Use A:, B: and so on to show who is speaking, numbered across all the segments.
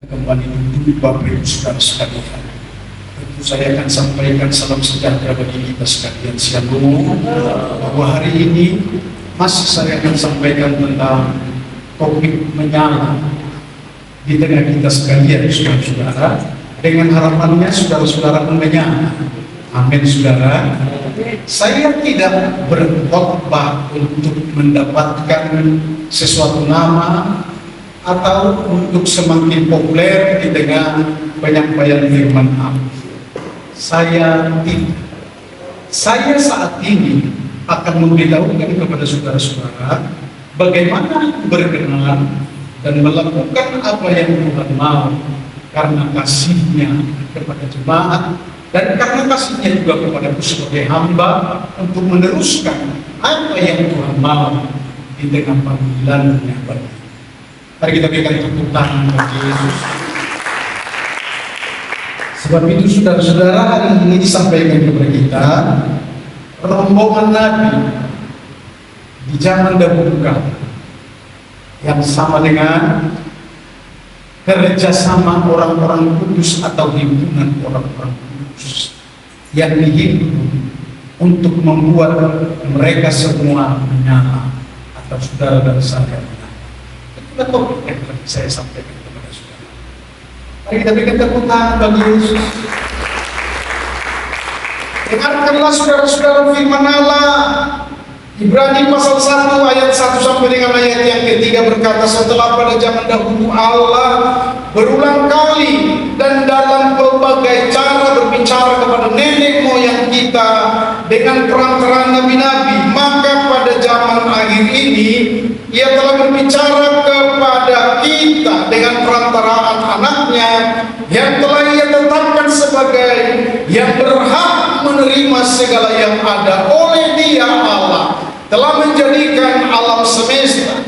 A: kembali duduk Bapak Ibu Saudara sekalian. Tentu saya akan sampaikan salam sejahtera bagi kita sekalian. Shalom. Bahwa hari ini masih saya akan sampaikan tentang topik menyala di tengah kita sekalian, saudara-saudara. Dengan harapannya saudara-saudara menyala. Amin, saudara. Saya tidak berkhotbah untuk mendapatkan sesuatu nama atau untuk semakin populer di tengah penyampaian firman Allah. Saya tidak. Saya saat ini akan memberitahukan kepada saudara-saudara bagaimana berkenan dan melakukan apa yang Tuhan mau karena kasih-Nya kepada jemaat dan karena kasih-Nya juga kepadaku sebagai hamba untuk meneruskan apa yang Tuhan mau di tengah panggilan-Nya bagi. Mari kita berikan tepuk tangan bagi Yesus. Sebab itu saudara-saudara, hari ini disampaikan kepada kita rombongan Nabi di zaman dahulu kala yang sama dengan kerjasama orang-orang kudus atau himpunan orang-orang kudus yang dihimpun untuk membuat mereka semua menyala atau saudara dan saya. Betul yang saya sampaikan kepada saudara. Mari kita berikan tepuk tangan bagi Yesus. Dengarkanlah saudara-saudara firman Allah. Ibrani pasal 1 ayat 1 sampai dengan ayat yang ketiga berkata, setelah pada zaman dahulu Allah berulang kali dan dalam berbagai cara berbicara kepada nenek moyang kita dengan terang-terang nabi-nabi, maka pada zaman akhir ini Ia telah berbicara kepada kita dengan perantaraan anaknya yang telah Ia tetapkan sebagai yang berhak menerima segala yang ada oleh Dia. Allah telah menjadikan alam semesta.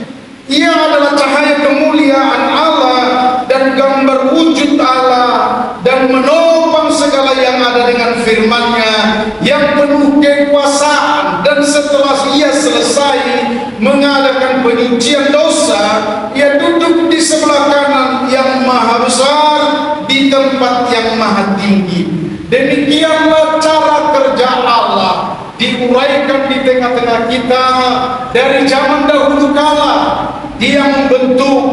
A: Ia adalah cahaya kemuliaan Allah dan gambar wujud Allah dan menopang segala yang ada dengan firman-Nya yang penuh kekuasaan. Dan setelah Ia selesai mengadakan penyucian dosa, Ia duduk di sebelah kanan yang maha besar di tempat yang maha tinggi. Demikianlah cara kerja Allah diuraikan di tengah-tengah kita dari zaman dahulu kala. Dia membentuk,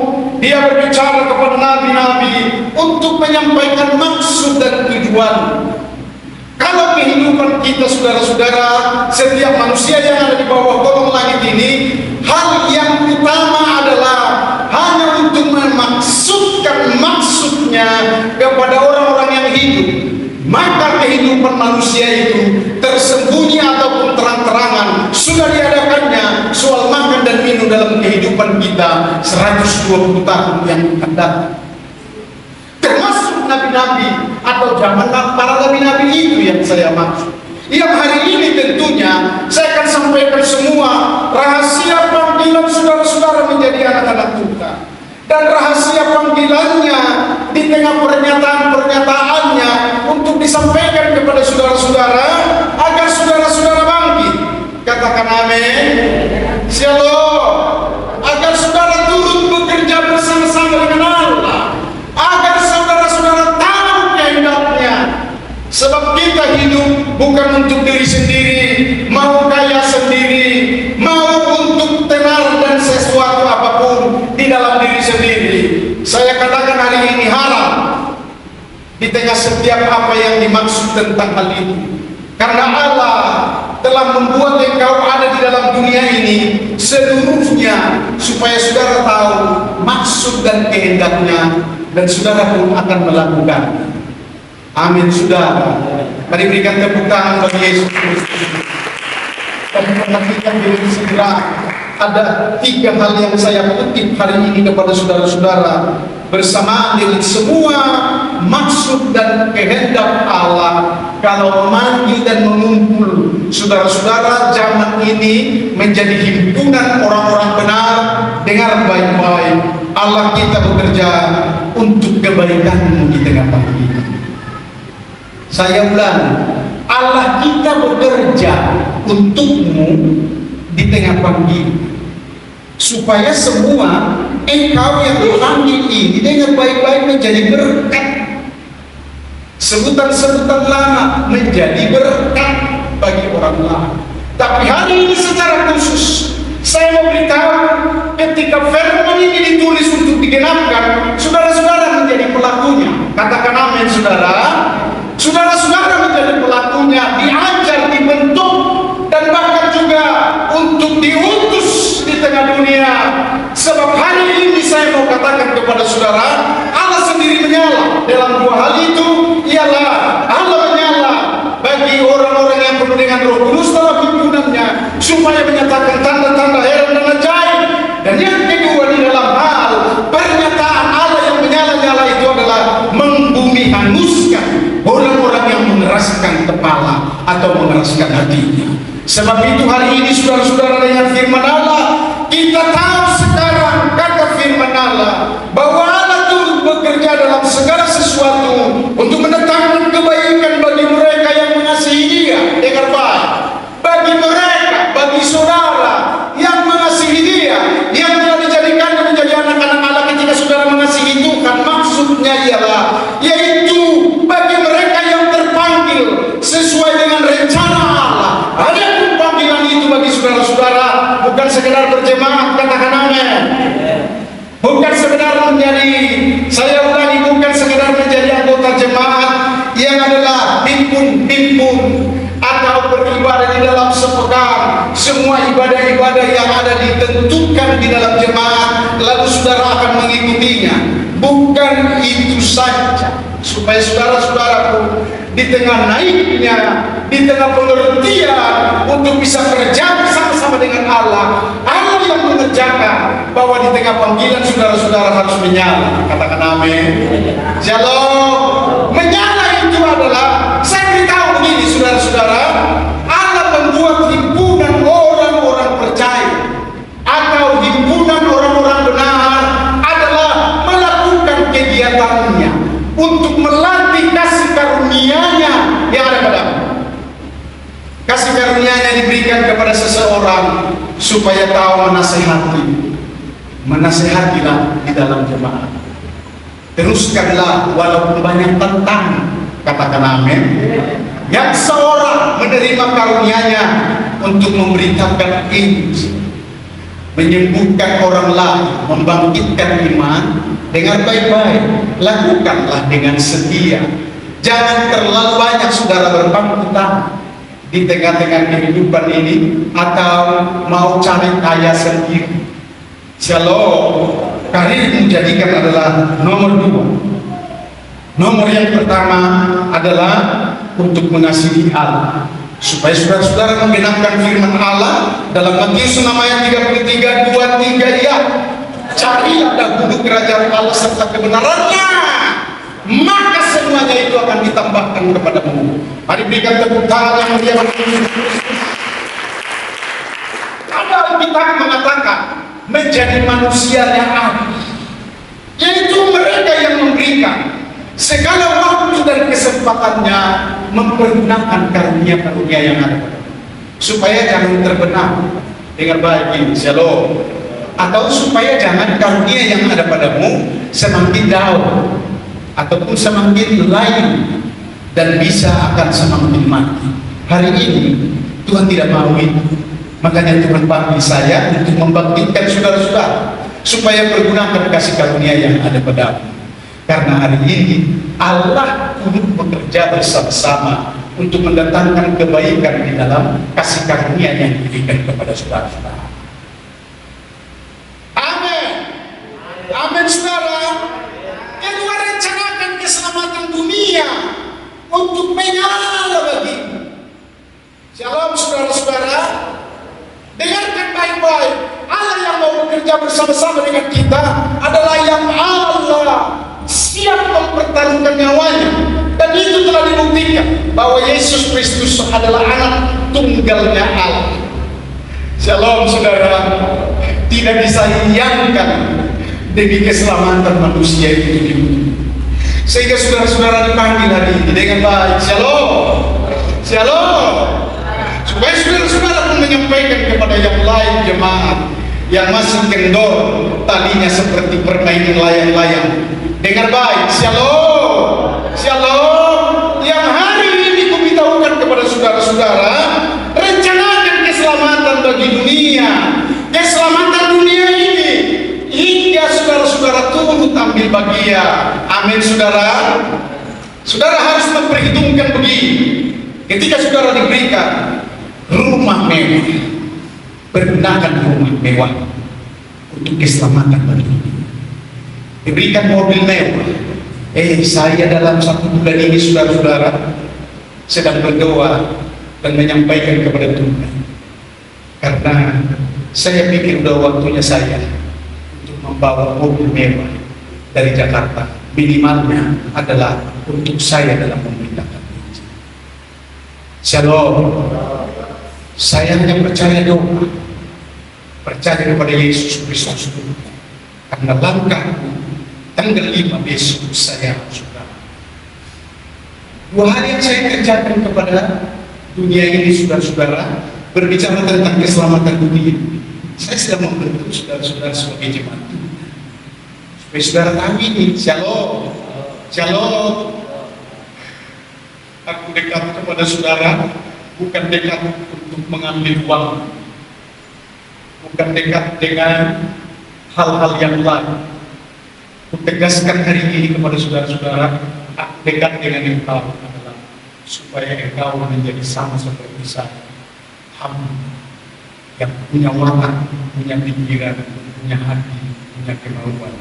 A: Dia berbicara kepada nabi-nabi untuk menyampaikan maksud dan tujuan. Kalau kehidupan kita saudara-saudara, setiap manusia yang ada di bawah kolong langit ini, hal yang utama adalah hanya untuk memaksudkan maksudnya kepada orang-orang yang hidup. Maka kehidupan manusia itu tersembunyi ataupun terang-terangan sudah diadakannya soal makan dan minum dalam kehidupan kita 120 tahun yang akan datang. Termasuk nabi-nabi atau zaman para nabi-nabi itu yang saya maksud. Yang hari ini tentunya saya akan sampaikan semua rahasia panggilan saudara-saudara menjadi anak-anak Tuhan. Dan rahasia panggilannya di tengah pernyataan-pernyataannya untuk disampaikan kepada saudara-saudara agar saudara-saudara bangkit. Katakan amin. Shalom. Agar saudara turut bekerja bersama-sama dengan Allah, agar saudara-saudara tahu kehendaknya. Sebab kita hidup bukan untuk diri sendiri, mau kaya sendiri, mau untuk tenar dan sesuatu apapun di dalam diri sendiri. Saya katakan hari ini haram di tengah setiap apa yang dimaksud tentang hal itu. Karena Allah telah membuat engkau ada di dalam dunia ini seluruhnya supaya saudara tahu maksud dan kehendaknya, dan saudara pun akan melakukan. Amin, saudara. Mari berikan tepuk tangan bagi Yesus Kristus. Dan menantikan diri segera. Ada 3 hal yang saya kutip hari ini kepada saudara-saudara bersamaan dengan semua maksud dan kehendak Allah kalau memanggil dan mengumpul saudara-saudara zaman ini menjadi himpunan orang-orang benar. Dengar baik-baik, Allah kita bekerja untuk kebaikanmu di tengah panggilan. Saya ulang, Allah kita bekerja untukmu di tengah panggilan, supaya semua engkau yang dipanggil ini dengan baik-baik menjadi berkat. Sebutan-sebutan lama menjadi berkat bagi orang lain. Tapi hari ini secara khusus saya memberitahu, ketika firman ini ditulis untuk digenapkan, saudara-saudara menjadi pelakunya. Katakan amin, saudara. Saudara-saudara menjadi pelakunya, diajar, dibentuk, dan bahkan juga untuk diutus di tengah dunia. Sebab hari ini saya mau katakan kepada saudara, Allah sendiri menyala dalam dua hal itu. Ialah Allah menyala bagi orang-orang yang penuh dengan Roh Kudus dalam himpunannya, supaya menyatakan tanda-tanda heran dan ajaib. Dan yang kedua, di dalam hal pernyataan Allah yang menyala-nyala itu adalah membumi hanguskan orang-orang yang mengeraskan kepala atau mengeraskan hatinya. Sebab itu hari ini saudara-saudara, dengan firman Allah kita tahu sekarang, kata firman Allah, bahwa Allah turut bekerja dalam segala sesuatu untuk mendatangkan kebaikan bagi mereka yang mengasihi Dia. Dengar baik, bagi mereka, bagi saudara yang mengasihi Dia, yang telah dijadikan menjadi anak-anak Allah ketika saudara mengasihi Tuhan. Maksudnya ialah, yaitu bagi mereka yang terpanggil sesuai dengan rencana Allah. Ada panggilan itu bagi saudara-saudara, bukan sekedar berjemaat. Katakan amin. Bukan sekedar menjadi, saya ulangi, bukan sekedar menjadi anggota jemaat yang adalah himpun-himpun atau beribadah di dalam sepekan. Semua ibadah-ibadah yang ada ditentukan di dalam jemaat, lalu saudara akan mengikutinya. Bukan itu saja, supaya saudara-saudaraku di tengah naiknya, di tengah pengertian untuk bisa kerja bersama-sama dengan Allah, Allah yang mengerjakan bahwa di tengah panggilan saudara-saudara harus menyala. Katakan amin. Shalom. Menyala itu adalah, saya beritahu begini saudara-saudara, Allah membuat himpunan orang-orang percaya atau himpunan orang-orang benar adalah melakukan kegiatannya untuk melatih kasih karunia-Nya yang ada padamu. Kasih karunia-Nya diberikan kepada seseorang supaya tahu menasehati. Menasehatilah di dalam jemaat. Teruskanlah walaupun banyak tentang. Katakan amin. Yang seorang menerima karunia-Nya untuk memberitakan Injil, menyembuhkan orang lain, membangkitkan iman. Dengar baik-baik, lakukanlah dengan setia. Jangan terlalu banyak saudara berpangku tangan di tengah-tengah kehidupan ini, atau mau cari kaya sendiri. Shalom. Karir menjadikan adalah nomor dua. Nomor yang pertama adalah untuk mengasihi Allah, supaya saudara-saudara menggenapkan firman Allah dalam Matius 6 ayat 33, 23, ya, carilah dahulu kerajaan Allah serta kebenarannya, maka semuanya itu akan ditambahkan kepadamu. Mari berikan tepuk tangan yang mulia. Ada Alkitab mengatakan menjadi manusia yang adil, yaitu mereka yang memberikan segala waktu dan kesempatannya mempergunakan karunia-karunia yang ada, supaya jangan terbenam. Dengar baik ini, shalom. Atau supaya jangan karunia yang ada padamu semakin jauh ataupun semakin lain dan bisa akan semakin mati. Hari ini Tuhan tidak mau itu. Makanya Tuhan panggil saya untuk membangkitkan saudara-saudara supaya pergunakan kasih karunia yang ada padamu. Karena hari ini Allah turut bekerja bersama-sama untuk mendatangkan kebaikan di dalam kasih karunia yang diberikan kepada saudara-saudara. Amin. Amin, saudara. Yang Tuhan rencanakan keselamatan dunia untuk menyala bagimu. Shalom, saudara-saudara. Dengarkan baik-baik. Allah yang mau bekerja bersama-sama dengan kita adalah yang Allah siap mempertaruhkan nyawanya, dan itu telah dibuktikan bahwa Yesus Kristus adalah anak tunggalnya Allah. Shalom, saudara. Tidak disayangkan demi keselamatan manusia itu di bumi, sehingga saudara-saudara dipanggil hari ini dengan baik. Shalom. Shalom. Supaya saudara-saudara pun menyampaikan kepada yang lain jemaat yang masih kendor, talinya seperti permainan layang-layang. Dengar baik, shalom, shalom. Yang hari ini kuberitahukan kepada saudara-saudara, rencanakan keselamatan bagi dunia, keselamatan dunia ini, hingga saudara-saudara turut ambil bagian. Amin, saudara. Saudara harus memperhitungkan begini. Ketika saudara diberikan rumah mewah, pergunakan rumah mewah untuk keselamatan bagi dunia. Diberikan mobil mewah. Saya dalam 1 bulan ini saudara-saudara sedang berdoa dan menyampaikan kepada Tuhan, karena saya pikir sudah waktunya saya untuk membawa mobil mewah dari Jakarta. Minimalnya adalah untuk saya dalam memberitakan Injil. Shalom. Saya hanya percaya doa, percaya kepada Yesus Kristus, karena langkahku tanggal 5 besok saya sudah. 2 hari yang saya kerjakan kepada dunia ini, saudara-saudara, berbicara tentang keselamatan dunia. Saya sedang membentuk saudara-saudara sebagai jemaat Tuhan. Supaya saudara tahu ini, shalom, shalom. Aku dekat kepada saudara, bukan dekat untuk mengambil uang, bukan dekat dengan hal-hal yang lain. Kutegaskan hari ini kepada saudara-saudara, aku dekat dengan engkau adalah supaya engkau menjadi sama seperti saya, hamba yang punya watak, punya pikiran, punya hati, punya kemauan,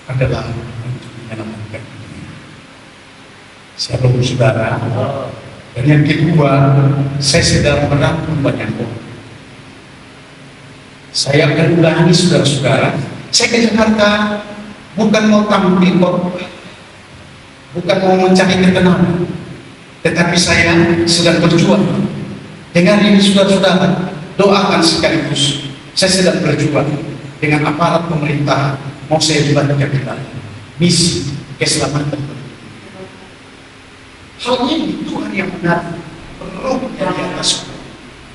A: adalah untuk menyelamatkan dunia. Shalom, saudara. Dan yang kedua, saya sedang merangkul banyak orang. Saya akan ulangi, saudara-saudara. Saya ke Jakarta bukan mau tampil, bukan mau mencari ketenangan, tetapi saya sedang berjuang. Dengar ini, saudara-saudara, doakan sekaligus. Saya sedang berjuang dengan aparat pemerintah. Mau saya libatkan kembali misi keselamatan. Hal ini Tuhan yang benar, roh dari atas,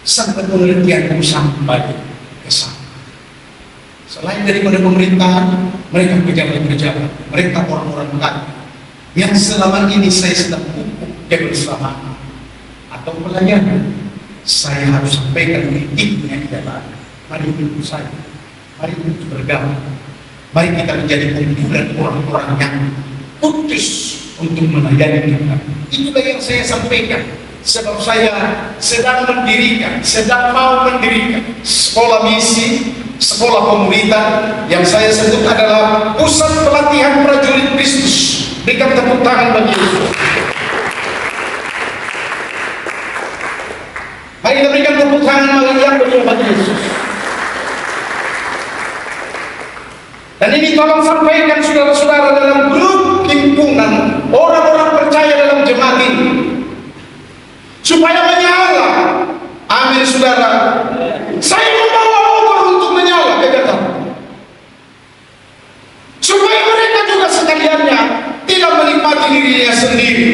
A: sampai pengertianmu sampai ke sana. Selain daripada pemerintahan, mereka pejabat-pejabat, mereka orang-orang kaya yang selama ini saya sedang pupuk kebersamaan atau pelayanan, saya harus sampaikan kritiknya adalah, mari ikut saya, mari ikut bergaul, mari kita menjadi kumpulan orang-orang yang putus untuk melayani kita. Itulah yang saya sampaikan, sebab saya sedang mau mendirikan sekolah misi, sekolah pemerintah yang saya sebut adalah pusat pelatihan prajurit Kristus. Berikan tepuk tangan bagi Yesus. Mari kita berikan tepuk tangan bagi Yesus. Dan ini tolong sampaikan saudara-saudara dalam grup himpunan orang-orang percaya dalam jemaat ini, supaya menyala. Amin, saudara. Saya membawa obor untuk menyala, supaya mereka juga sekaliannya tidak menikmati dirinya sendiri.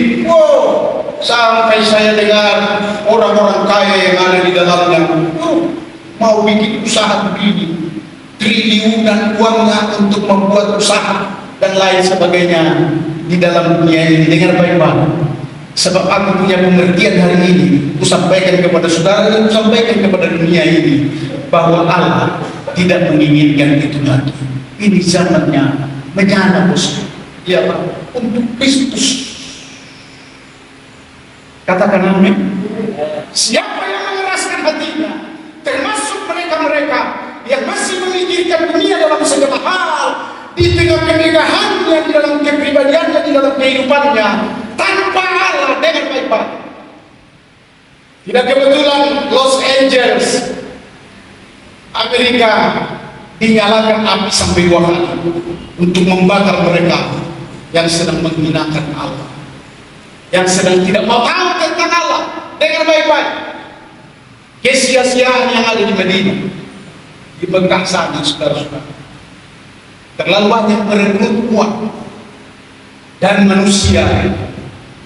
A: Sampai saya dengar orang-orang kaya yang ada di dalamnya mau bikin usaha begini, triliunan uangnya untuk membuat usaha dan lain sebagainya di dalam dunia ini. Dengar baik-baik, sebab aku punya pengertian hari ini. Aku sampaikan kepada saudara dan sampaikan kepada dunia ini bahwa Allah tidak menginginkan itu lagi. Ini zamannya menyala, bos. Ya Pak, untuk Kristus. Katakan amin. Siapa yang mengeraskan hatinya, termasuk mereka-mereka yang masih memikirkan dunia dalam segala hal, di tengah kemegahannya, di dalam kepribadiannya, di dalam kehidupannya, tanpa Allah. Dengar baik-baik. Tidak kebetulan Los Angeles, Amerika, dinyalakan api sampai 2 kali untuk membakar mereka yang sedang menghinakan Allah, yang sedang tidak mau tahu tentang Allah. Dengar baik-baik. Kesia-siaan yang ada di Madinah, di Mekah sana, saudara-saudara, terlalu banyak merekrut uang dan manusia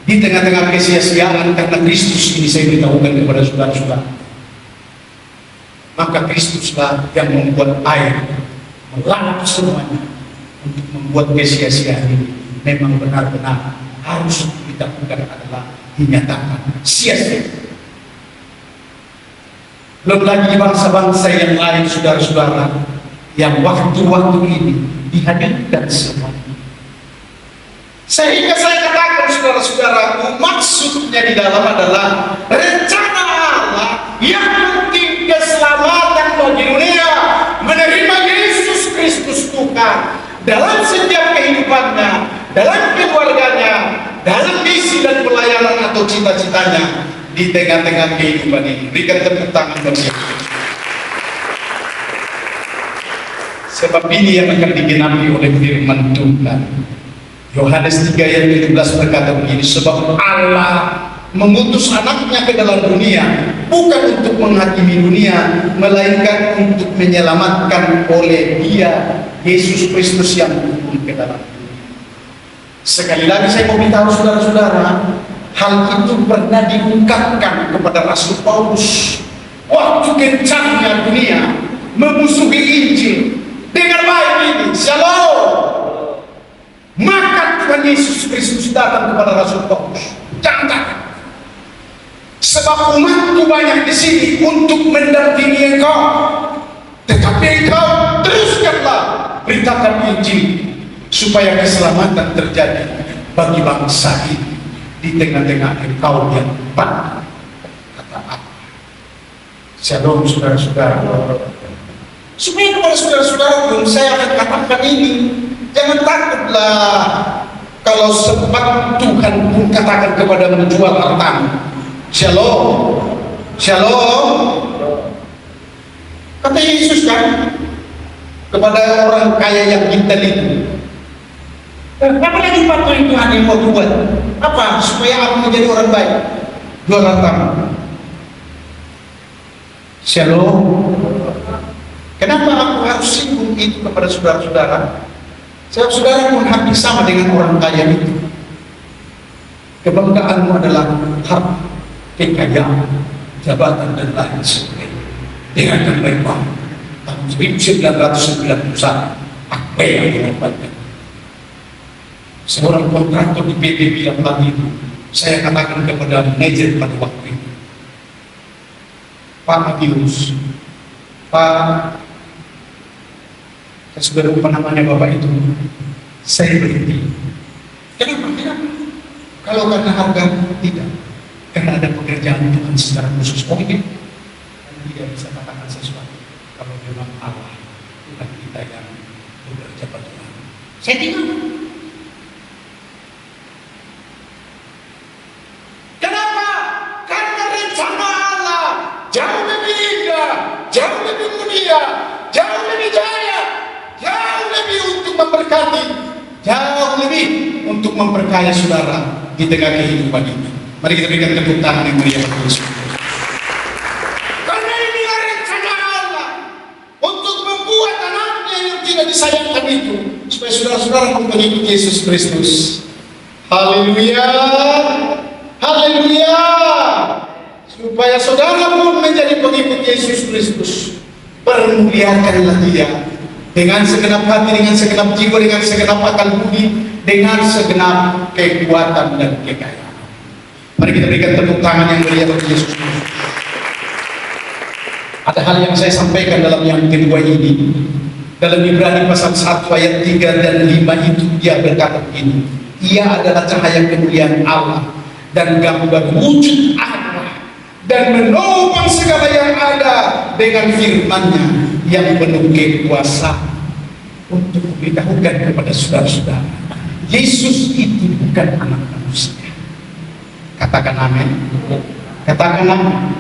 A: di tengah-tengah kesia-siaan karena Kristus ini. Saya beritahukan kepada saudara-saudara, maka Kristuslah yang membuat air melapuk semuanya untuk membuat kesia-sia ini memang benar-benar harus dilakukan adalah dinyatakan sia-sia. Belum lagi bangsa-bangsa yang lain, saudara-saudara, yang waktu-waktu ini dihadirkan semuanya. Sehingga saya katakan, saudara-saudaraku, maksudnya di dalam adalah rencana Allah yang penting keselamatan bagi dunia, menerima Yesus Kristus Tuhan dalam setiap kehidupannya, dalam keluarganya, dalam misi dan pelayanan atau cita-citanya di tengah-tengah kehidupan ini. Berikan tepuk tangan bagi Yesus. Sebab ini yang akan digenapi oleh firman Tuhan. Yohanes 3 ayat 17 berkata begini, sebab Allah mengutus anaknya ke dalam dunia bukan untuk menghakimi dunia, melainkan untuk menyelamatkan oleh Dia, Yesus Kristus yang turun ke dalam dunia. Sekali lagi saya mau beritahu saudara-saudara, hal itu pernah diungkapkan kepada Rasul Paulus waktu kencangnya dunia memusuhi Injil. Dengar baik ini, shalom. Maka Tuhan Yesus Kristus datang kepada Rasul Paulus, jangan takut, sebab umatku banyak di sini untuk mendampingi engkau, tetapi engkau teruskanlah beritakan Injil supaya keselamatan terjadi bagi bangsa ini di tengah-tengah engkau yang pandang, kata Allah. Shalom saudara-saudara. Supaya kepada saudara-saudara pun saya akan katakan ini, jangan takutlah kalau sempat Tuhan pun katakan kepada menjual hartamu. Shalom, shalom. Kata Yesus kan kepada orang kaya yang intel itu, apa lagi patuh Tuhan yang mau buat? Apa? Supaya aku menjadi orang baik. Jual hartamu. Shalom. Kenapa aku harus singgung itu kepada saudara-saudara? Sebab saudara pun hampir sama dengan orang kaya itu. Kebanggaanmu adalah harta, kekayaan, jabatan dan lain sebagainya. Dengarkan baik-baik. Tahun 1991, apa yang didapatkan? Seorang kontraktor di PT bilang lagi itu, saya katakan kepada manajer pada waktu itu, Pak Matius, Pak, saya sudah lupa namanya bapak itu, saya berhenti. Kenapa? Kalau karena harga, tidak. Karena ada pekerjaan Tuhan secara khusus. Oh ini, kan tidak bisa katakan sesuatu kalau memang Allah bukan kita yang bekerja pada Tuhan. Saya tinggal. Kenapa? Karena rencana Allah jauh lebih indah, jauh lebih mulia, jauh lebih jaya, jauh lebih untuk memberkati, jauh lebih untuk memperkaya saudara di tengah kehidupan ini. Mari kita berikan tepuk tangan yang mulia bagi Yesus. Karena ini rencana Allah untuk membuat anaknya yang tidak disayangkan itu supaya saudara-saudara mengikuti Yesus Kristus. Haleluya, haleluya. Supaya saudara pun menjadi pengikut Yesus Kristus. Permuliakanlah Dia dengan segenap hati, dengan segenap jiwa, dengan segenap akal budi, dengan segenap kekuatan dan kekayaan. Mari kita berikan tepuk tangan yang mulia bagi Yesus. Ada hal yang saya sampaikan dalam yang kedua ini. Dalam Ibrani pasal 1 ayat 3 dan 5 itu dia berkata begini, Ia adalah cahaya kemuliaan Allah dan gambar wujud Allah, dan menopang segala yang ada dengan firman-Nya yang penuh kekuasaan. Untuk memberitahukan kepada saudara-saudara, Yesus itu bukan anak manusia. Katakan amin. Katakan amin.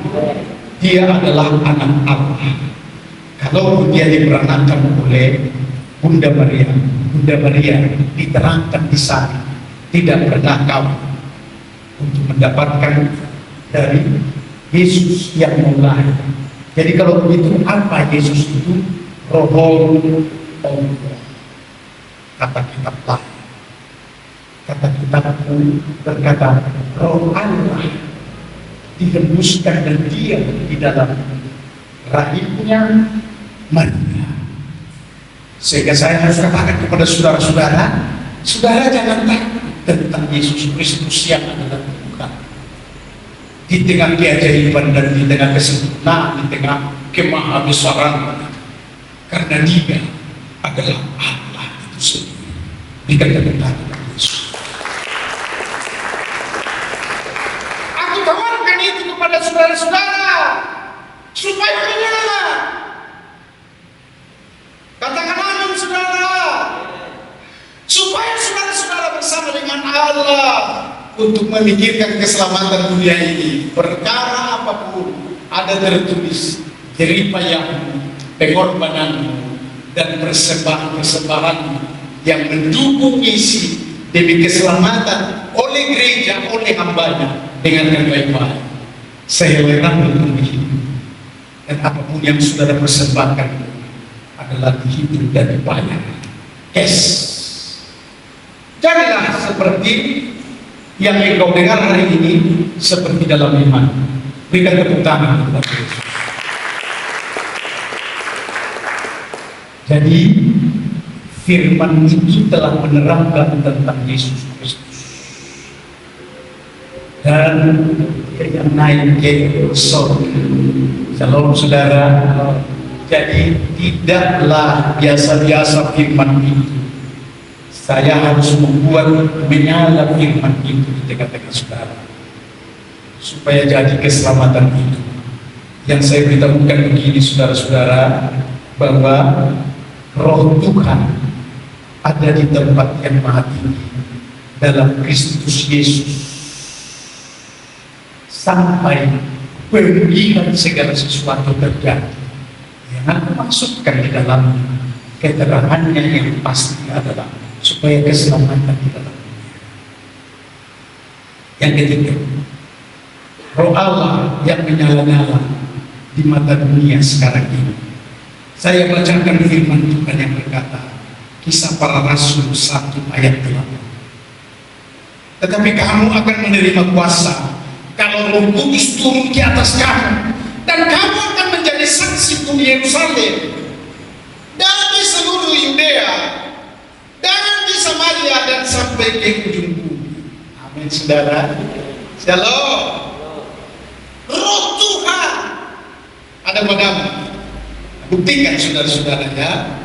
A: Dia adalah anak Allah. Kalau dia diperanakan oleh Bunda Maria, Bunda Maria diterangkan di sana tidak pernah kawin untuk mendapatkan dari Yesus yang mulai. Jadi kalau begitu apa Yesus itu? Roh Allah. Kata kitab lain. Kata kitabku berkata Roh Allah dihembuskan dan diam di dalam rahimnya Maria. Sehingga saya harus katakan kepada saudara-saudara, saudara jangan takut tentang Yesus Kristus yang adalah Tuhan. Di tengah keajaiban dan di tengah kesempurnaan, di tengah kemahabesaran, karena Dia adalah Allah itu sendiri. Berikan tepuk tangan kepada Yesus. Aku tawarkan itu kepada saudara-saudara supaya menyala. Katakan amin saudara, supaya saudara-saudara bersama dengan Allah untuk memikirkan keselamatan dunia ini. Perkara apapun ada tertulis, jeripayahmu, pengorbananmu, dan persembahan-persembahan yang mendukung isi demi keselamatan oleh gereja, oleh hambanya dengan baik-baik. Saya rela memilih, dan apapun yang saudara persembahkan adalah dihitung dan dibayar. Yes. Jadilah seperti yang engkau dengar hari ini, seperti dalam iman. Berikan tepuk tangan kepada Yesus. Jadi firman itu telah menerangkan tentang Yesus Kristus dan yang naik ke surga. Shalom saudara. Jadi tidaklah biasa-biasa firman itu. Saya harus membuat menyala firman itu di tengah-tengah saudara, supaya jadi keselamatan itu. Yang saya beritahukan begini saudara-saudara, bahwa Roh Tuhan ada di tempat yang maha tinggi dalam Kristus Yesus, sampai pemulihan segala sesuatu terjadi. Yang aku maksudkan di dalam keterangannya yang pasti adalah supaya keselamatan di dalam dunia. Yang ketiga, Roh Allah yang menyala-nyala di mata dunia sekarang ini. Saya bacakan firman Tuhan yang berkata, Kisah Para Rasul 1 ayat 8. Tetapi kamu akan menerima kuasa kalau Roh Kudus turun di atas kamu, dan kamu akan menjadi saksi di Yerusalem dan di seluruh Yudea dan di Samaria dan sampai ke ujung bumi. Amin saudara. Shalom. Roh Tuhan ada padamu. Buktikan saudara-saudaranya.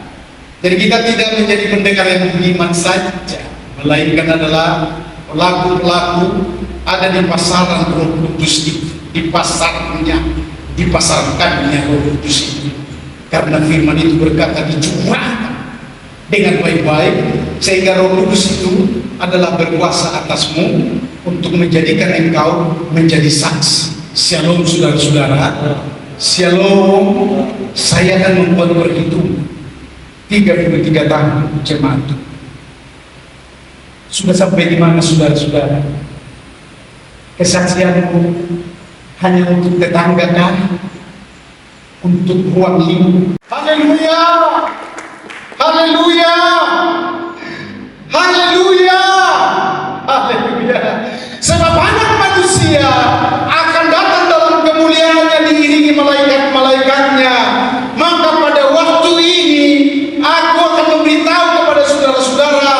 A: Jadi kita tidak menjadi pendekar yang beriman saja, melainkan adalah pelaku-pelaku ada di pasaran Roh Kudus itu, dipasarkannya Roh Kudus itu. Karena firman itu berkata dicurahkan dengan baik-baik, sehingga Roh Kudus itu adalah berkuasa atasmu untuk menjadikan engkau menjadi saksi. Shalom saudara-saudara. Shalom. Saya akan membuat perhitungan 33 tahun jemaat. Sudah sampai di mana saudara-saudara? Kesaksianmu hanya untuk tetangga kan? Untuk ruang lingkup. Haleluya. Haleluya. Haleluya. Haleluya. Sebab anak manusia akan datang dalam kemuliaannya diiringi malaikat-malaikatnya. Maka pada waktu ini aku akan memberitahu kepada saudara-saudara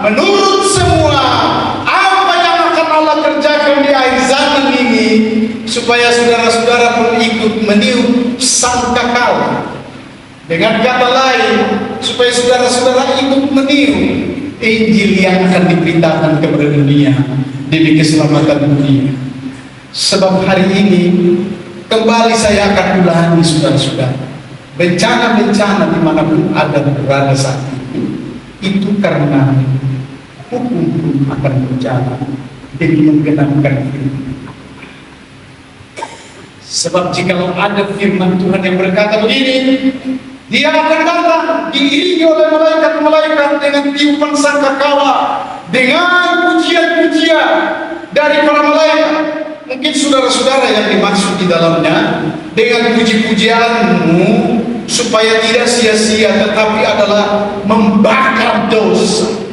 A: menurut semua apa yang akan Allah kerjakan di akhir zaman ini, supaya saudara-saudara pun ikut meniup sangkakala. Dengan kata lain, supaya saudara-saudara ikut meniup Injil yang akan diberitakan kepada dunia demi keselamatan dunia. Sebab hari ini kembali saya akan ulangi saudara-saudara, bencana-bencana dimanapun ada berada saat itu karena hukum akan berjalan demi menggenapkan firman. Sebab jikalau ada firman Tuhan yang berkata begini, Dia akan datang diiringi oleh malaikat-malaikat dengan tiupan sangkakala, dengan pujian-pujian dari para malaikat. Mungkin saudara-saudara yang dimaksud di dalamnya dengan puji-pujianmu supaya tidak sia-sia, tetapi adalah membakar dosa.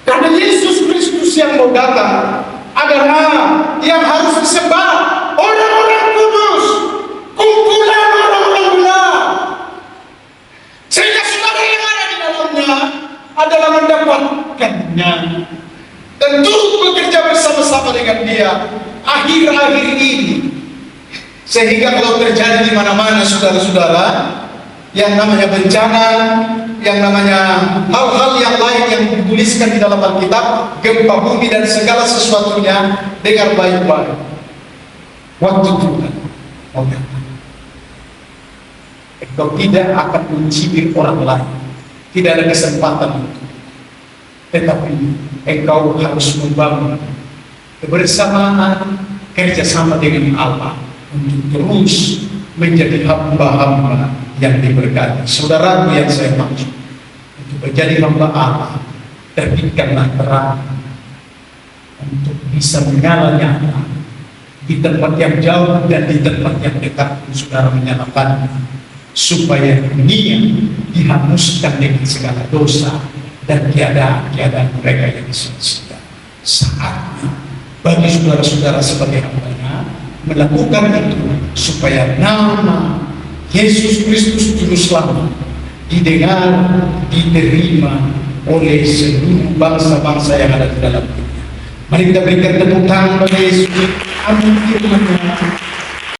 A: Karena Yesus Kristus yang mau datang adalah yang harus disembah orang-orang kudus, merawatkannya dan turut bekerja bersama-sama dengan dia akhir-akhir ini, sehingga kalau terjadi di mana-mana saudara-saudara yang namanya bencana, yang namanya hal-hal yang lain yang dituliskan di dalam Alkitab, gempa bumi dan segala sesuatunya, dengar baik-baik. Waktu Tuhan mau datang, engkau tidak akan mencibir orang lain, tidak ada kesempatan itu. Tetapi engkau harus membangun kebersamaan, kerjasama dengan Allah untuk terus menjadi hamba-hamba yang diberkati. Saudaraku yang saya maksud, untuk menjadi hamba Allah, terbitkanlah terang untuk bisa menyala nyata di tempat yang jauh dan di tempat yang dekat pun saudara menyalakan, supaya dunia dihanguskan dengan segala dosa dan keadaan mereka yang sia-sia. Saatnya bagi saudara-saudara sebagai hambanya melakukan itu, supaya nama Yesus Kristus Juru Selamat didengar, diterima oleh seluruh bangsa-bangsa yang ada di dalam dunia. Mari kita berikan tepuk tangan pada Yesus. Amin.